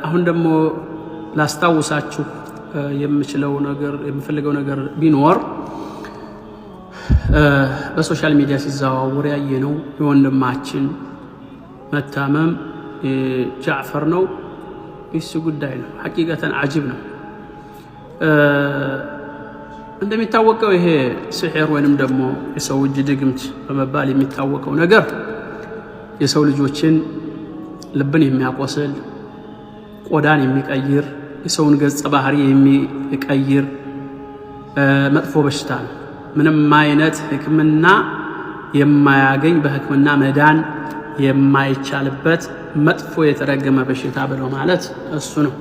አሁን ደግሞ ላስታውሳችሁ የምፈልገው ነገር ቢኖር በሶሻል ሚዲያ ሲዘዋወር ያየነው የወንድማችን መታመም ጃዕፈር ነው። እሱ ጉዳይ ነው ሐቂቀተን አጂብ ነው። እንደሚታወቀው ይሄ ሲሕር ወይንም ደግሞ የሰው እጅ ድግምት በመባል የሚታወቀው ነገር የሰው ልጆችን ልብን የሚያቆስል፣ ቆዳን የሚቀይር፣ የሰውን ገጽ ባህሪ የሚቀይር መጥፎ በሽታ ነው። ምንም አይነት ሕክምና የማያገኝ በሕክምና መዳን የማይቻልበት መጥፎ የተረገመ በሽታ ብለው ማለት እሱ ነው።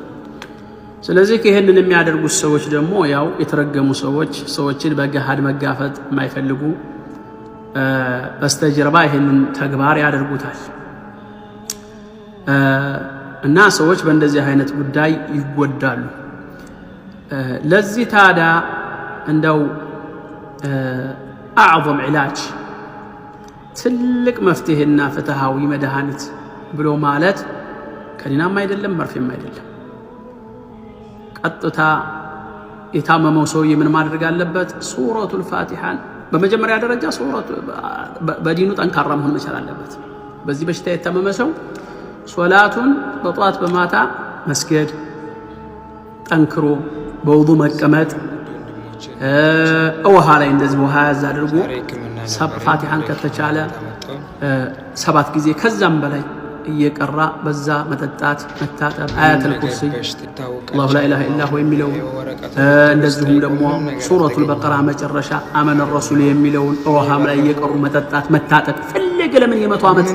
ስለዚህ ይሄንን የሚያደርጉት ሰዎች ደግሞ ያው የተረገሙ ሰዎችን በገሃድ መጋፈጥ የማይፈልጉ በስተጀርባ ይሄንን ተግባር ያደርጉታል እና ሰዎች በእንደዚህ አይነት ጉዳይ ይጎዳሉ። ለዚህ ታዲያ እንደው አዕظም ዒላጅ ትልቅ መፍትሄና ፍትሃዊ መድኃኒት ብሎ ማለት ከዲናም አይደለም መርፌም አይደለም። ቀጥታ የታመመው ሰውዬ ምን ማድረግ አለበት? ሱረቱል ፋቲሃን በመጀመሪያ ደረጃ በዲኑ ጠንካራ መሆን መቻል አለበት። በዚህ በሽታ የታመመ ሰው ሶላቱን በጧት በማታ መስገድ፣ ጠንክሮ በውዱ መቀመጥ፣ ውሃ ላይ እንደዚህ ውሃ ያዝ አድርጎ ፋቲሃን ከተቻለ 7 ጊዜ ከዛም በላይ እየቀራ በዛ መጠጣት፣ መታጠብ፣ አያተል ኩርሲ፣ አላሁ ላ ኢላሃ ኢላ ሁ የሚለው እንደዚሁም ደግሞ ሱረቱል በቀራ መጨረሻ አመነ ረሱል የሚለውን ውሃም ላይ እየቀሩ መጠጣት፣ መታጠብ ፈለገ ለምን የመቶ ዓመት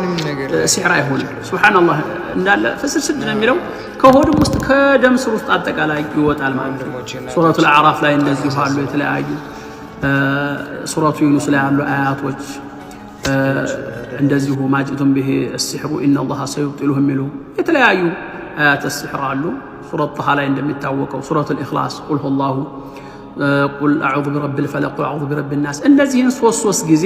ሲሕር አይሆንም። ሱብሃንአላህ እንዳለ ፍስስድ ነው የሚለው ከሆድም ውስጥ ከደም ስር ውስጥ አጠቃላይ ይወጣል ማለት ነው። ሱረቱል አዕራፍ ላይ እንደዚሁ አሉ የተለያዩ ሱረቱ ዩኑስ ላይ ያሉ አያቶች እንደዚሁ ማጅቱም به السحر ان الله سيبطله የሚሉ የተለያዩ አያት السحر አሉ። ሱረቱ ጣሃ ላይ እንደሚታወቀው ሱረቱል ኢኽላስ ቁል ሁወላሁ ቁል አዑዙ ቢረቢል ፈለቅ ቁል አዑዙ ቢረቢን ናስ እነዚህን ሶስት ጊዜ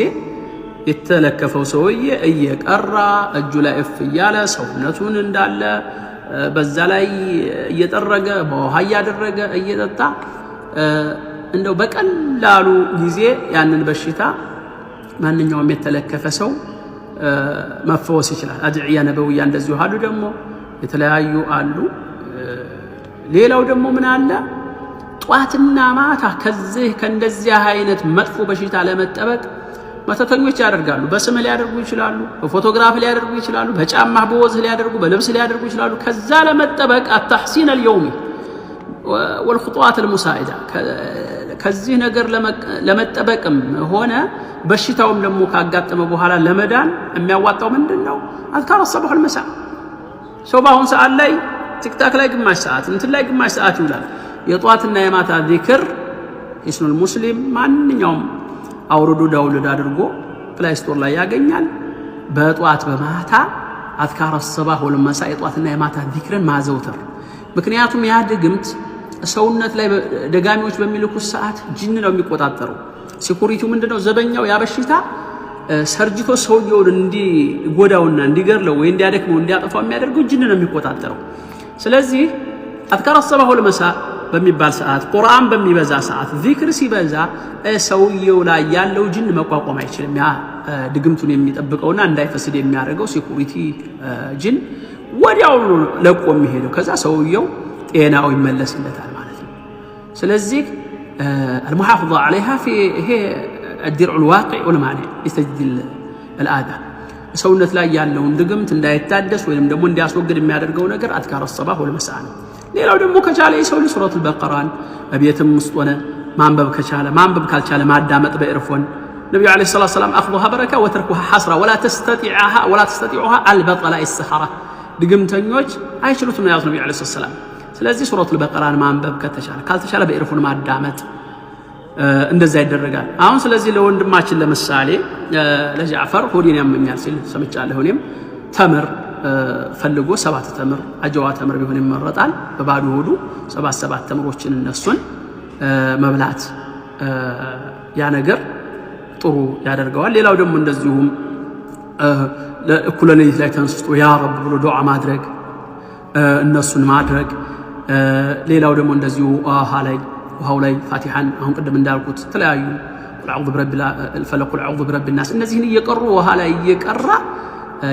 የተለከፈው ሰውዬ እየቀራ እጁ ላይ እፍ እያለ ሰውነቱን እንዳለ በዛ ላይ እየጠረገ በውሃ እያደረገ እየጠጣ እንደው በቀላሉ ጊዜ ያንን በሽታ ማንኛውም የተለከፈ ሰው መፈወስ ይችላል። አድዕያ ነበውያ እንደዚሁ አሉ፣ ደግሞ የተለያዩ አሉ። ሌላው ደግሞ ምን አለ? ጧትና ማታ ከእንደዚህ አይነት መጥፎ በሽታ ለመጠበቅ መተተኞች ያደርጋሉ። በስም ሊያደርጉ ይችላሉ፣ በፎቶግራፍ ሊያደርጉ ይችላሉ፣ በጫማ በወዝህ ሊያደርጉ፣ በልብስ ሊያደርጉ ይችላሉ። ከዛ ለመጠበቅ التحسين اليومي والخطوات المساعدة ከዚህ ነገር ለመጠበቅም ሆነ በሽታውም ደግሞ ካጋጠመ በኋላ ለመዳን የሚያዋጣው ምንድነው? አዝካር الصباح والمساء። ሰው በአሁን ሰዓት ላይ ቲክታክ ላይ ግማሽ ሰዓት እንትን ላይ ግማሽ ሰዓት ይውላል። የጧትና የማታ ዚክር ኢስሙል ሙስሊም ማንኛውም አውርዶ ዳውንሎድ አድርጎ ፕሌይ ስቶር ላይ ያገኛል። በጧት በማታ አዝካር الصباح والمساء የጧትና የማታ ዚክርን ማዘውተር። ምክንያቱም ያ ድግምት ሰውነት ላይ ደጋሚዎች በሚልኩት ሰዓት ጂን ነው የሚቆጣጠረው። ሲኩሪቲው ምንድነው? ዘበኛው ያበሽታ ሰርጅቶ ሰውየውን እንዲጎዳውና እንዲገርለው ወይ እንዲያደክመው እንዲያጠፋው የሚያደርገው ጂን ነው የሚቆጣጠረው። ስለዚህ አዝካር الصباح والمساء በሚባል ሰዓት፣ ቁርአን በሚበዛ ሰዓት፣ ዚክር ሲበዛ ሰውየው ላይ ያለው ጂን መቋቋም አይችልም። ያ ድግምቱን የሚጠብቀውና እንዳይፈስድ የሚያደርገው ሲኩሪቲ ጂን ወዲያው ለቆ የሚሄደው፣ ከዛ ሰውየው ጤናው ይመለስለታል ማለት ነው። ስለዚህ المحافظة عليها في هي الدرع الواقع والمانع لتجديد الآذى ሰውነት ላይ ያለውን ድግምት እንዳይታደስ ወይንም ደግሞ እንዲያስወግድ የሚያደርገው ነገር አዝካር الصباح والمساء ነው። ሌላው ደግሞ ከቻለ የሰው ልጅ ሱረቱል በቀራን በቤትም ውስጥ ሆነ ማንበብ ከቻለ ማንበብ ካልቻለ ማዳመጥ በኤርፎን ነብዩ አለይሂ ሰላቱ ሰላም አخذها بركه وتركها حسره ولا تستطيعها البطل السحره ድግምተኞች አይችሉትም ነው ያሉት ነብዩ አለይሂ ሰላም። ስለዚህ ሱረቱል በቀራን ማንበብ ከተቻለ ካልተቻለ በኤርፎን ማዳመጥ እንደዛ ይደረጋል። አሁን ስለዚህ ለወንድማችን ለምሳሌ ለጃዕፈር ሆዴን ያመኛል ሲል ሰምቻለሁ። እኔም ተምር ፈልጎ 7 ተምር አጀዋ ተምር ቢሆን ይመረጣል። በባዶ ሆዱ 7 ተምሮችን እነሱን መብላት ያ ነገር ጥሩ ያደርገዋል። ሌላው ደግሞ እንደዚሁም ለእኩለ ሌሊት ላይ ተንስቶ ያ ረብ ብሎ ዱዓ ማድረግ እነሱን ማድረግ ሌላው ደግሞ እንደዚሁ ውሃው ላይ ፋቲሃን አሁን ቅድም እንዳልኩት ተለያዩ አዑዙ ቢረቢል ፈለቅ አዑዙ ቢረቢን ናስ እነዚህን እየቀሩ ውሃ ላይ እየቀራ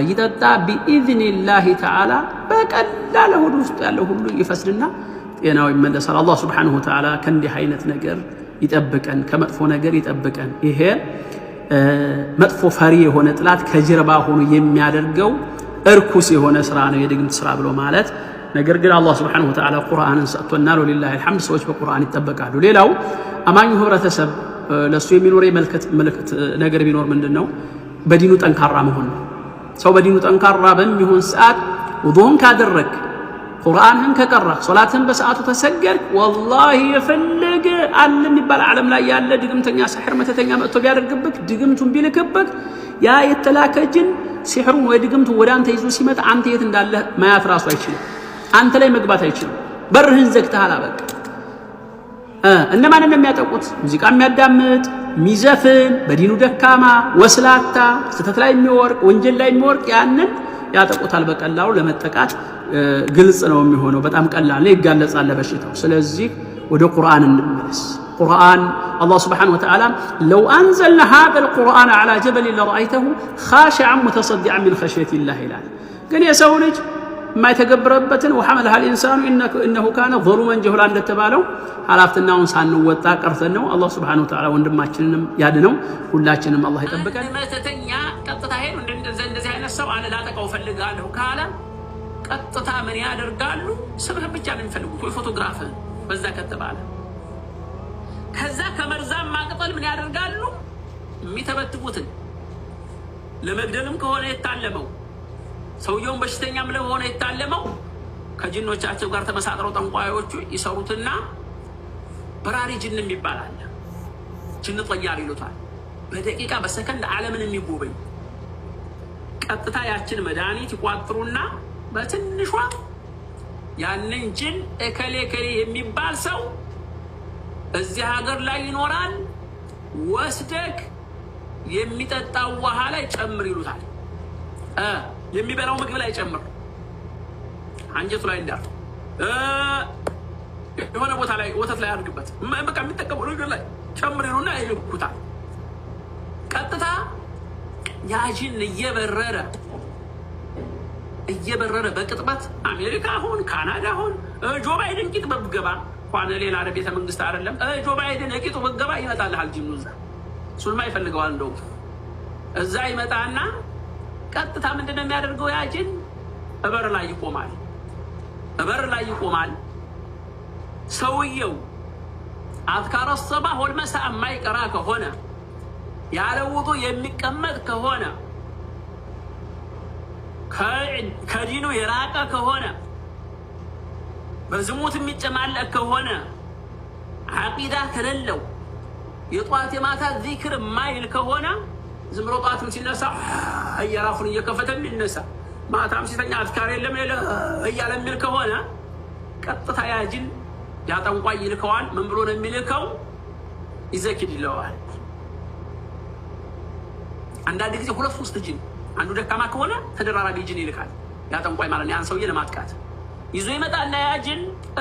ይጠጣ ቢኢዝኒላሂ ተዓላ በቀላል ሆድ ውስጥ ያለው ሁሉ ይፈስድና ጤናው ይመለሳል። አላህ ሱብሓነሁ ወተዓላ ከእንዲህ አይነት ነገር ይጠብቀን፣ ከመጥፎ ነገር ይጠብቀን። ይሄ መጥፎ ፈሪ የሆነ ጥላት ከጀርባ ሆኖ የሚያደርገው እርኩስ የሆነ ስራ ነው የድግምት ስራ ብሎ ማለት። ነገር ግን አላህ ሱብሓነሁ ወተዓላ ቁርአንን ሰጥቶናል። ወሊላሂ አልሐምድ ሰዎች በቁርአን ይጠበቃሉ። ሌላው አማኙ ህብረተሰብ ለሱ የሚኖር መልእክት ነገር ቢኖር ምንድነው? በዲኑ ጠንካራ መሆን ነው። ሰው በዲኑ ጠንካራ በሚሆን ሰዓት ውዱእን ካደረክ ቁርአንህን ከቀራ ሶላትህን በሰዓቱ ተሰገድክ ወላሂ የፈለገ አለ የሚባል ዓለም ላይ ያለ ድግምተኛ ሲሕር መተተኛ መጥቶ ቢያደርግብክ ድግምቱን ቢልክብክ ያ የተላከ ጅን ሲሕሩን ወይ ድግምቱ ወደ አንተ ይዞ ሲመጣ አንተ የት እንዳለ ማያት ራሱ አይችልም። አንተ ላይ መግባት አይችልም። በርህን ዘግተሃል። አበቃ። እነማንን የሚያጠቁት? ሙዚቃ የሚያዳምጥ ሚዘፍን፣ በዲኑ ደካማ ወስላታ፣ ስተት ላይ የሚወርቅ ወንጀል ላይ የሚወርቅ ያንን ያጠቁታል። በቀላሉ ለመጠቃት ግልጽ ነው የሚሆነው። በጣም ቀላል ነው፣ ይጋለጻል ለበሽታው። ስለዚህ ወደ ቁርአን እንመለስ። ቁርአን አላህ ስብሓነሁ ወተዓላ ለው አንዘልና ሃዘል ቁርአን ዐላ ጀበሊን ለረአይተሁ ኻሺዐን ሙተሰዲዐን ሚን ኸሽየቲላህ ይላል። ግን የሰው ልጅ የማይተገብረበትን ወሐመለሃ ልኢንሳኑ ኢነሁ ካነ ዘሉመን ጀሁላ እንደተባለው ኃላፊነቱን ሳንወጣ ቀርተን ነው። አላህ ሱብሓነሁ ወተዓላ ወንድማችንንም ያድነው፣ ሁላችንም አላህ ይጠብቀን። መተተኛ ቀጥታ ሄዱ እንደዚህ አይነት ሰው አለ ላጠቃው ፈልጋለሁ ካለ ቀጥታ ምን ያደርጋሉ? ስምህን ብቻ ነው የሚፈልጉት ወይ ፎቶግራፍህን በዛ ከተባለ ከዛ ከመርዛም ማቅጠል ምን ያደርጋሉ? የሚተበትቡትን ለመግደልም ከሆነ የታለመው ሰውየውን በሽተኛም ለሆነ የታለመው ከጅኖቻቸው ጋር ተመሳጥረው ጠንቋዮቹ ይሰሩትና በራሪ ጅን ይባላል። ጅን ጠያር ይሉታል። በደቂቃ በሰከንድ ዓለምን የሚጎበኝ ቀጥታ ያችን መድኃኒት ይቋጥሩና በትንሿ ያንን ጅን እከሌ የሚባል ሰው እዚህ ሀገር ላይ ይኖራል፣ ወስደክ የሚጠጣው ውሃ ላይ ጨምር ይሉታል። የሚበላው ምግብ ላይ ጨምር፣ አንጀቱ ላይ እንዳር የሆነ ቦታ ላይ ወተት ላይ አድርግበት፣ በቃ የሚጠቀመው ነገር ላይ ጨምር ይሉና ይልኩታል። ቀጥታ ያጂን እየበረረ በቅጥበት አሜሪካ ሆን ካናዳ ሆን ጆ ባይደን ቂጥ በገባ እንኳን ሌላ ቤተ መንግስት አይደለም ጆ ባይደን ቂጡ በገባ ይመጣልሃል ጂኑ እዛ። እሱንማ ይፈልገዋል። እንደው እዛ ይመጣና ቀጥታ ምንድነው የሚያደርገው? ያጂን እበር ላይ ይቆማል። ሰውየው አዝካረ ሰባህ ወልመሳ የማይቀራ ከሆነ ያለ ውዱእ የሚቀመጥ ከሆነ ከዲኑ የራቀ ከሆነ በዝሙት የሚጨማለቅ ከሆነ አቂዳ ከሌለው የጧት የማታ ዚክር ማይል ከሆነ ዝም ብሎ ጧትም ሲነሳ አየራፉን እየከፈተ የሚነሳ ማታም ሲተኛ አዝካር የለም እያለ የሚል ከሆነ ቀጥታ ያጂን ያጠንቋይ ይልከዋል። ምን ብሎ ነው የሚልከው? ይዘኪድ ይለዋል። አንዳንድ ጊዜ 2-3 ጂን አንዱ ደካማ ከሆነ ተደራራቢ ጂን ይልካል። ያጠንቋይ ማለት ያን ሰውዬ ለማጥቃት ይዞ ይመጣና ያጂን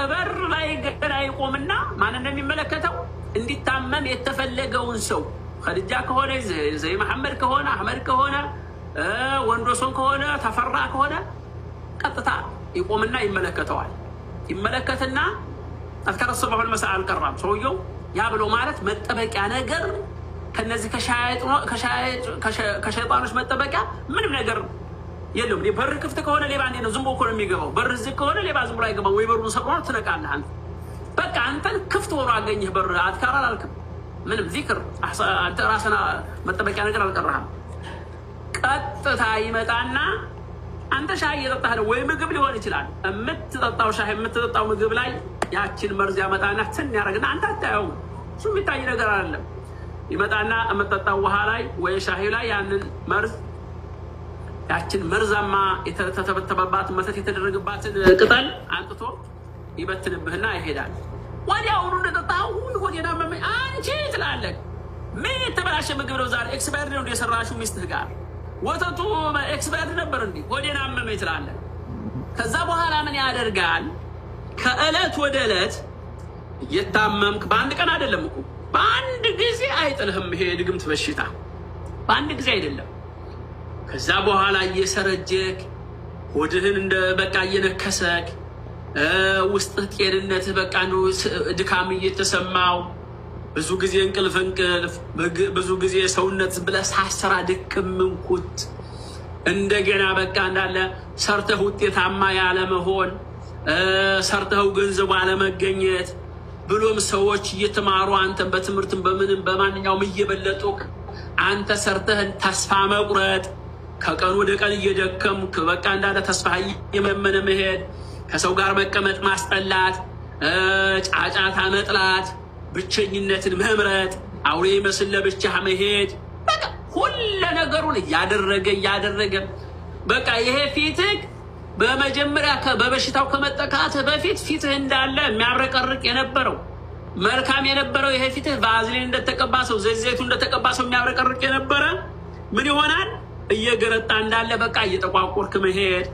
በር ላይ ገና ይቆምና ማን እንደሚመለከተው እንዲታመም የተፈለገውን ሰው ኸዲጃ ከሆነ ዘይ መሐመድ ከሆነ አህመድ ከሆነ ወንዶሶን ከሆነ ተፈራ ከሆነ ቀጥታ ይቆምና ይመለከተዋል። ይመለከትና አዝካረ ሰባህ ወልመሳ አልቀራም ሰውየው ያ ብሎ ማለት መጠበቂያ ነገር ከነዚህ ከሸይጣኖች መጠበቂያ ምንም ነገር የለም። በር ክፍት ከሆነ ሌባ እንዴት ነው ዝም ብሎ ነው የሚገባው? በር ዝግ ከሆነ ሌባ ዝም ብሎ አይገባም። ወይ በሩን ሰብሮ ትነቃለህ አንተ። በቃ አንተን ክፍት ሆኖ አገኘህ በር አዝካር አላልክም፣ ምንም ዚክር አንተ ራስና መጠበቂያ ነገር አልቀራህም። ቀጥታ ይመጣና አንተ ሻይ እየጠጣህ ነው ወይ ምግብ ሊሆን ይችላል። የምትጠጣው ሻይ የምትጠጣው ምግብ ላይ ያችን መርዝ ያመጣና ትን ያደርግና አንተ አታየውም። እሱ የሚታይ ነገር አይደለም። ይመጣና የምትጠጣው ውሃ ላይ ወይ ሻይ ላይ ያንን መርዝ ያችን መርዛማ የተተበተበባት መተት የተደረገባትን ቅጠል አንጥቶ ይበትንብህና ይሄዳል። ወዲያውኑ እንደጠጣው ሆዴና መመኝ አንቺ ትላለህ። ምን የተበላሸ ምግብ ነው ዛሬ? ኤክስፓየርድ ነው የሰራሽው ሚስትህ ጋር ወተቱ ኤክስፓየርድ ነበር እንዴ? ሆዴና መመኝ ትላለህ። ከዛ በኋላ ምን ያደርጋል? ከእለት ወደ እለት እየታመምክ በአንድ ቀን አይደለም እኮ በአንድ ጊዜ አይጥልህም። ይሄ ድግምት በሽታ በአንድ ጊዜ አይደለም። ከዛ በኋላ እየሰረጀክ ሆድህን እንደ በቃ እየነከሰክ ውስጥ ጤንነትህ በቃ ነው ድካም እየተሰማው ብዙ ጊዜ እንቅልፍ ብዙ ጊዜ ሰውነት ብለህ ሳሰራ ድክም እንኩት እንደገና በቃ እንዳለ ሰርተህ ውጤታማ ያለ መሆን ሰርተው ገንዘብ አለመገኘት ብሎም ሰዎች እየተማሩ አንተን በትምህርትም በምንም በማንኛውም እየበለጡ አንተ ሰርተህን ተስፋ መቁረጥ ከቀን ወደ ቀን እየደከምክ በቃ እንዳለ ተስፋ እየመመነ መሄድ ከሰው ጋር መቀመጥ ማስጠላት ጫጫታ መጥላት ብቸኝነትን መምረጥ አውሬ መስለ ብቻ መሄድ በቃ ሁሉ ነገሩን ያደረገ በቃ ይሄ ፊትህ በመጀመሪያ በበሽታው ከመጠቃት በፊት ፊትህ እንዳለ የሚያብረቀርቅ የነበረው መልካም የነበረው ይሄ ፊትህ ቫዝሊን እንደተቀባ ሰው ዘይቱ እንደተቀባ ሰው የሚያብረቀርቅ የነበረ ምን ይሆናል? እየገረጣ እንዳለ በቃ እየተቋቆርክ መሄድ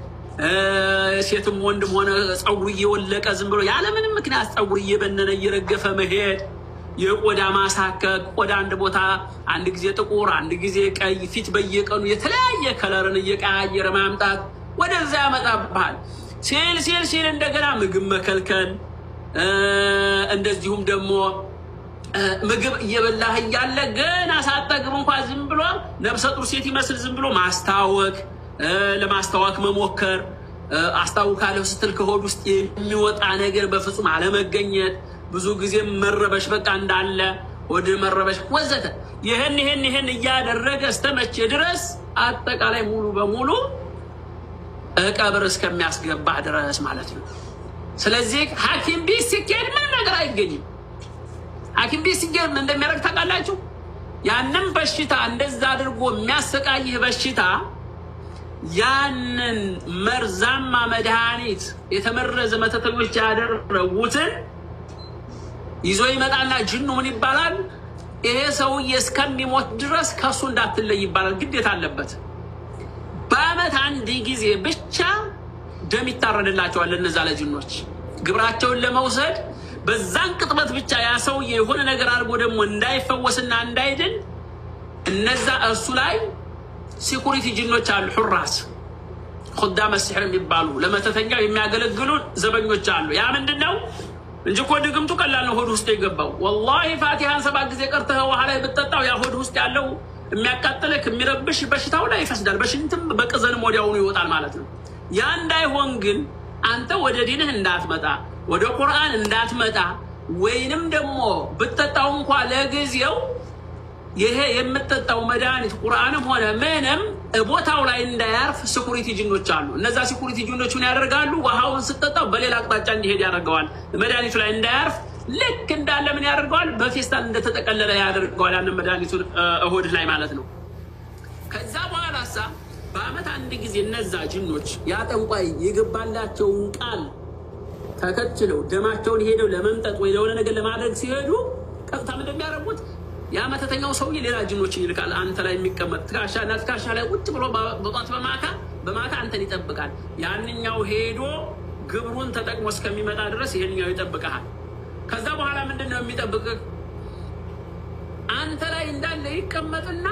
ሴትም ወንድም ሆነ ጸጉር እየወለቀ ዝም ብሎ ያለ ምንም ምክንያት ጸጉር እየበነነ እየረገፈ መሄድ የቆዳ ማሳከክ ቆዳ አንድ ቦታ አንድ ጊዜ ጥቁር አንድ ጊዜ ቀይ ፊት በየቀኑ የተለያየ ከለርን እየቀያየረ ማምጣት ወደዛ ያመጣብሃል። ሲል እንደገና ምግብ መከልከል እንደዚሁም ደግሞ ምግብ እየበላህ እያለ ገና ሳትጠግብ እንኳን ዝም ብሎ ነፍሰ ጡር ሴት ይመስል ዝም ብሎ ማስታወክ ለማስታወክ መሞከር አስታውካለሁ ስትል ከሆድ ውስጥ የሚወጣ ነገር በፍጹም አለመገኘት ብዙ ጊዜ መረበሽ በቃ እንዳለ ወደ መረበሽ ወዘተ ይሄን እያደረገ እስተመቼ ድረስ አጠቃላይ ሙሉ በሙሉ ቀብር እስከሚያስገባ ድረስ ማለት ነው። ስለዚህ ሐኪም ቤት ሲኬድ ምን ነገር አይገኝም። ሐኪም ቤት ሲኬድ ምን እንደሚያደርግ ታውቃላችሁ? ያንን በሽታ እንደዛ አድርጎ የሚያሰቃይህ በሽታ ያንን መርዛማ መድኃኒት የተመረዘ መተተኞች ያደረጉትን ይዞ ይመጣና ጅኑ ምን ይባላል? ይሄ ሰውዬ እስከሚሞት ድረስ ከሱ እንዳትለይ ይባላል። ግዴታ አለበት። በአመት አንድ ጊዜ ብቻ ደም ይታረድላቸዋል። እነዛ ለጅኖች ግብራቸውን ለመውሰድ በዛን ቅጥበት ብቻ ያ ሰውዬ የሆነ ነገር አድርጎ ደግሞ እንዳይፈወስና እንዳይድን እነዛ እሱ ላይ ሲኩሪቲ ጅኖች አሉ። ሑራስ ኹዳመ ሲሕር የሚባሉ ለመተተኛው የሚያገለግሉ ዘበኞች አሉ። ያ ምንድነው እንጂ እኮ ድግምቱ ቀላል ነው። ሆድ ውስጥ የገባው ወላሂ ፋቲሃን 7 ጊዜ ቀርተህ ውሃ ላይ ብትጠጣው ያ ሆድ ውስጥ ያለው የሚያቃጥልህ የሚረብሽ በሽታው ላይ ይፈስዳል። በሽንትም በቅዘንም ወዲያውኑ ይወጣል ማለት ነው። ያ እንዳይሆን ግን አንተ ወደ ዲንህ እንዳትመጣ ወደ ቁርአን እንዳትመጣ ወይንም ደግሞ ብትጠጣው እንኳን ለጊዜው ይሄ የምትጠጣው መድኃኒት ቁርአንም ሆነ ምንም ቦታው ላይ እንዳያርፍ ሲኩሪቲ ጅኖች አሉ። እነዛ ሲኩሪቲ ጅኖችን ያደርጋሉ። ውሃውን ስትጠጣው በሌላ አቅጣጫ እንዲሄድ ያደርገዋል። መድኃኒቱ ላይ እንዳያርፍ ልክ እንዳለ ምን ያደርገዋል? በፌስታል እንደተጠቀለለ ያደርገዋል። ያንን መድኃኒቱን እሆድ ላይ ማለት ነው። ከዛ በኋላ በአመት አንድ ጊዜ እነዛ ጅኖች ያጠንቋይ የገባላቸውን ቃል ተከትለው ደማቸውን ሄደው ለመምጠጥ ወይ ለሆነ ነገር ለማድረግ ሲሄዱ ቀጥታ ምን እንደሚያደርጉት ያ መተተኛው ሰውዬ ሌላ ጅኖችን ይልካል። አንተ ላይ የሚቀመጥ ትካሻ ላይ ቁጭ ብሎ በጧት በማታ አንተን ይጠብቃል። ያንኛው ሄዶ ግብሩን ተጠቅሞ እስከሚመጣ ድረስ ይሄንኛው ይጠብቃል። ከዛ በኋላ ምንድነው የሚጠብቅህ? አንተ ላይ እንዳለ ይቀመጥና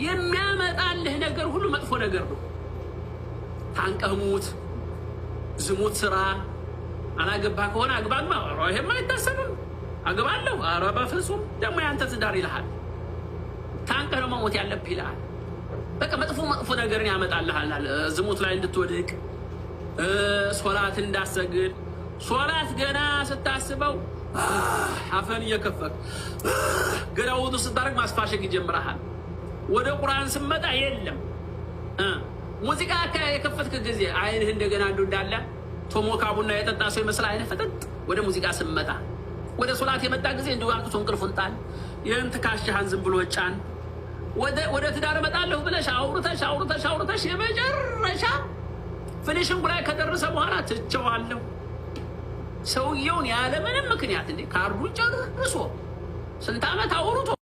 የሚያመጣልህ ነገር ሁሉ መጥፎ ነገር ነው። ታንቀህ ሙት፣ ዝሙት ስራ፣ አላገባህ ከሆነ አግባግባ፣ ይሄማ አይታሰብም፣ አግባለሁ፣ ኧረ በፍጹም ደግሞ ያንተ ትዳር ይልሃል። ታንቀህ ነው መሞት ያለብህ ይልሃል። በቃ መጥፎ ነገርን ያመጣልሃል። ዝሙት ላይ እንድትወድቅ፣ ሶላት እንዳሰግድ፣ ሶላት ገና ስታስበው አፈን እየከፈት ገና ውዱ ስታደርግ ማስፋሸግ ይጀምራል። ወደ ቁርአን ስመጣ የለም ሙዚቃ የከፈትክ ጊዜ አይንህ እንደገና እንዳለ ቶሞካ ቡና የጠጣ ሰው ይመስል አይንህ ፈጠጥ ወደ ሙዚቃ ስመጣ ወደ ሶላት የመጣ ጊዜ እንደው አምጥቶ እንቅልፉን ጣል። ይህን ትካሻህን ዝም ብሎ ጫን። ወደ ትዳር እመጣለሁ ብለሽ አውርተሽ የመጨረሻ ፊኒሽንግ ላይ ከደረሰ በኋላ ትቼዋለሁ። ሰውየውን ያለምንም ምክንያት እንዴ ካርዱን ጨርሶ ስንት ዓመት አውርቶ